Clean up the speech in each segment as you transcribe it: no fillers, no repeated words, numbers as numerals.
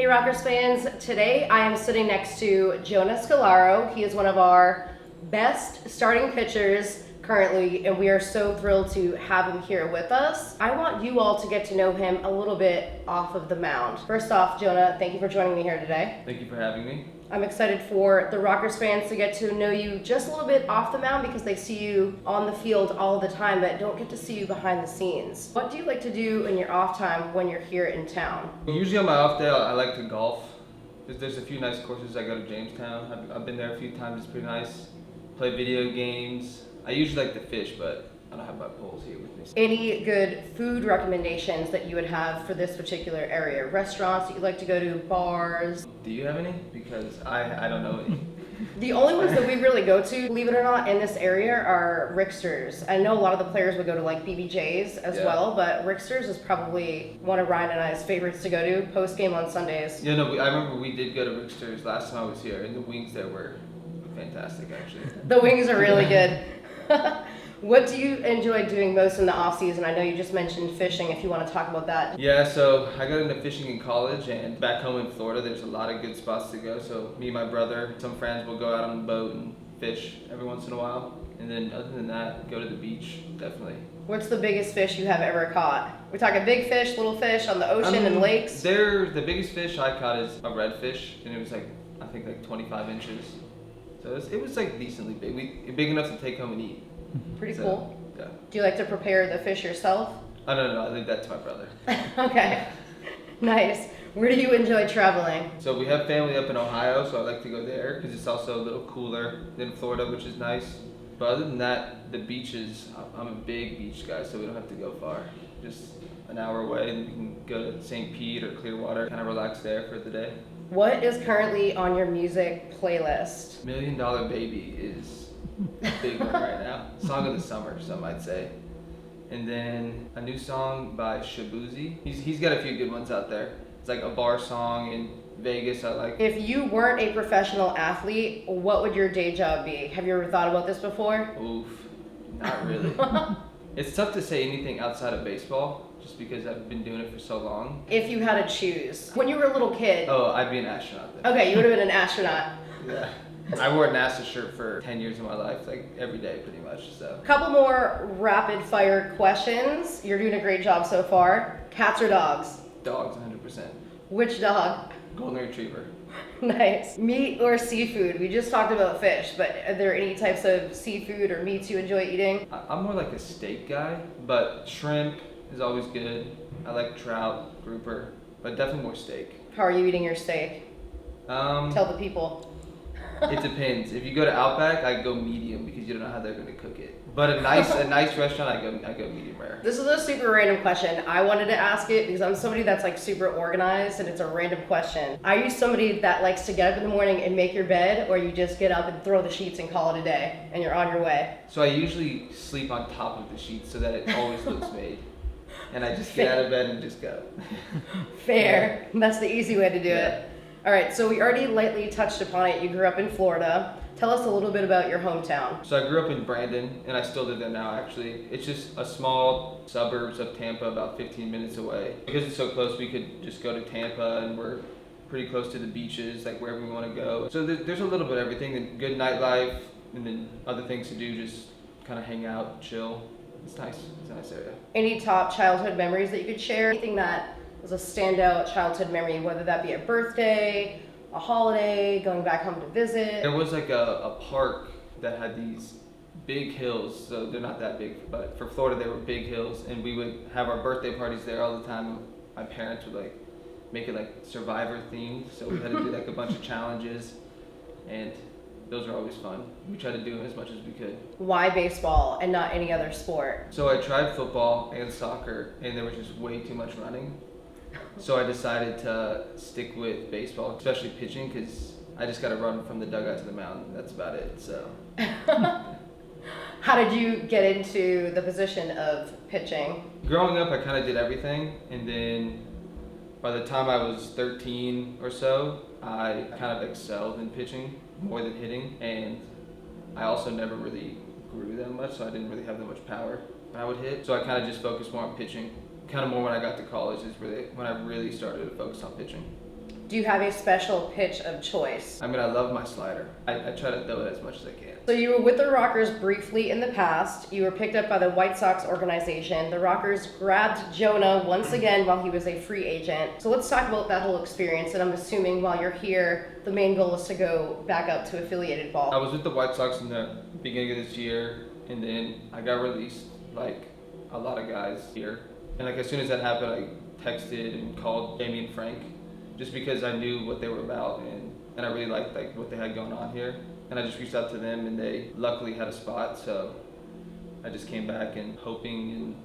Hey Rockers fans, today I am sitting next to Jonah Scolaro. He is one of our best starting pitchers currently, and we are so thrilled to have him here with us. I want you all to get to know him a little bit off of the mound. First off, Jonah, thank you for joining me here today. Thank you for having me. I'm excited for the Rockers fans to get to know you just a little bit off the mound because they see you on the field all the time but don't get to see you behind the scenes. What do you like to do in your off time when you're here in town? Usually on my off day, I like to golf. There's a few nice courses. I go to Jamestown. I've been there a few times. It's pretty nice. Play video games. I usually like to fish, but I don't have my poles here with me. Any good food recommendations that you would have for this particular area? Restaurants that you like to go to, bars? Do you have any? Because I don't know any. The only ones that we really go to, believe it or not, in this area are Ricksters. I know a lot of the players would go to like BBJ's as well, but Ricksters is probably one of Ryan and I's favorites to go to post-game on Sundays. Yeah, no, I remember we did go to Ricksters last time I was here, and the wings there were fantastic, actually. The wings are really good. What do you enjoy doing most in the off season? I know you just mentioned fishing, if you want to talk about that. Yeah, so I got into fishing in college, and back home in Florida, there's a lot of good spots to go. So me and my brother, some friends will go out on the boat and fish every once in a while. And then other than that, go to the beach, definitely. What's the biggest fish you have ever caught? We're talking big fish, little fish on the ocean and lakes? The biggest fish I caught is a redfish, and it was I think like 25 inches. So it was like decently big, big enough to take home and eat. Pretty cool. Yeah. Do you like to prepare the fish yourself? Oh, no, I leave that to my brother. Okay, nice. Where do you enjoy traveling? So we have family up in Ohio, so I like to go there because it's also a little cooler than Florida, which is nice. But other than that, the beaches, I'm a big beach guy, so we don't have to go far. Just an hour away, and we can go to St. Pete or Clearwater, kind of relax there for the day. What is currently on your music playlist? $1 Million Baby is a big one right now. Song of the summer, some might say. And then a new song by Shabuzi. He's got a few good ones out there. It's like a bar song in Vegas I like. If you weren't a professional athlete, what would your day job be? Have you ever thought about this before? Oof, not really. It's tough to say anything outside of baseball, just because I've been doing it for so long. If you had to choose, when you were a little kid. Oh, I'd be an astronaut then. Okay, you would have been an astronaut. Yeah. I wore a NASA shirt for 10 years of my life, like every day pretty much, so. Couple more rapid fire questions. You're doing a great job so far. Cats or dogs? Dogs, 100%. Which dog? Golden Retriever. Nice. Meat or seafood? We just talked about fish, but are there any types of seafood or meats you enjoy eating? I'm more like a steak guy, but shrimp is always good. I like trout, grouper, but definitely more steak. How are you eating your steak? Tell the people. It depends. If you go to Outback, I go medium because you don't know how they're going to cook it. But a nice restaurant, I go medium rare. This is a super random question. I wanted to ask it because I'm somebody that's like super organized and it's a random question. Are you somebody that likes to get up in the morning and make your bed, or you just get up and throw the sheets and call it a day and you're on your way? So I usually sleep on top of the sheets so that it always looks made. And I just get out of bed and just go. Fair. Yeah. That's the easy way to do it. All right, so we already lightly touched upon it. You grew up in Florida. Tell us a little bit about your hometown. So I grew up in Brandon, and I still live there now, actually. It's just a small suburbs of Tampa, about 15 minutes away. Because it's so close, we could just go to Tampa, and we're pretty close to the beaches, like wherever we want to go. So there's a little bit of everything, and good nightlife, and then other things to do, just kind of hang out, chill. It's nice. It's a nice area. Any top childhood memories that you could share? Anything that was a standout childhood memory, whether that be a birthday, a holiday, going back home to visit? There was like a park that had these big hills, so they're not that big, but for Florida they were big hills, and we would have our birthday parties there all the time. My parents would like make it like Survivor themed, so we had to do like a bunch of challenges, and those are always fun. We tried to do them as much as we could. Why baseball and not any other sport? So I tried football and soccer, and there was just way too much running. So I decided to stick with baseball, especially pitching, because I just got to run from the dugout to the mound. That's about it. So. How did you get into the position of pitching? Growing up, I kind of did everything, and then by the time I was 13 or so, I kind of excelled in pitching more than hitting, and I also never really grew that much, so I didn't really have that much power when I would hit. So I kind of just focused more on pitching. Kind of more when I got to college is really when I really started to focus on pitching. Do you have a special pitch of choice? I mean, I love my slider. I try to throw it as much as I can. So you were with the Rockers briefly in the past. You were picked up by the White Sox organization. The Rockers grabbed Jonah once again while he was a free agent. So let's talk about that whole experience. And I'm assuming while you're here, the main goal is to go back up to affiliated ball. I was with the White Sox in the beginning of this year, and then I got released, like a lot of guys here. And like as soon as that happened, I texted and called Jamie and Frank, just because I knew what they were about, and I really liked like what they had going on here. And I just reached out to them, and they luckily had a spot, so I just came back and hoping and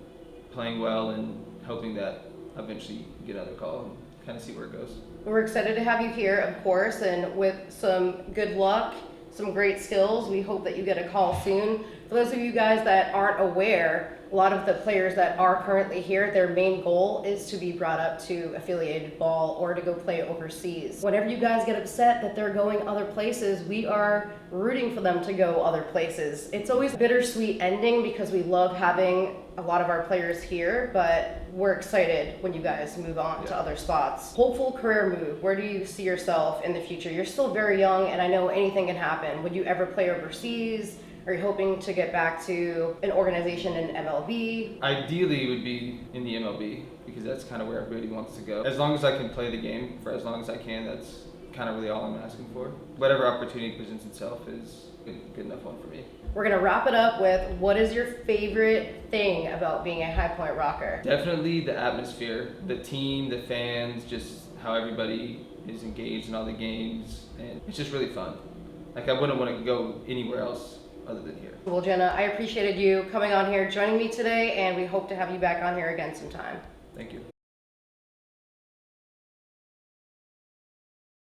playing well and hoping that I eventually get another call and kind of see where it goes. We're excited to have you here, of course, and with some good luck, some great skills, we hope that you get a call soon. For those of you guys that aren't aware, a lot of the players that are currently here, their main goal is to be brought up to affiliated ball or to go play overseas. Whenever you guys get upset that they're going other places, we are rooting for them to go other places. It's always a bittersweet ending because we love having a lot of our players here, but we're excited when you guys move on to other spots. Hopeful career move, where do you see yourself in the future? You're still very young, and I know anything can happen. Would you ever play overseas? Are you hoping to get back to an organization in MLB? Ideally, it would be in the MLB, because that's kind of where everybody wants to go. As long as I can play the game for as long as I can, that's kind of really all I'm asking for. Whatever opportunity presents itself is a good enough one for me. We're gonna wrap it up with, what is your favorite thing about being a High Point Rocker? Definitely the atmosphere, the team, the fans, just how everybody is engaged in all the games, and it's just really fun. Like I wouldn't want to go anywhere else other than here. Well, Jenna, I appreciated you coming on here, joining me today, and we hope to have you back on here again sometime. Thank you.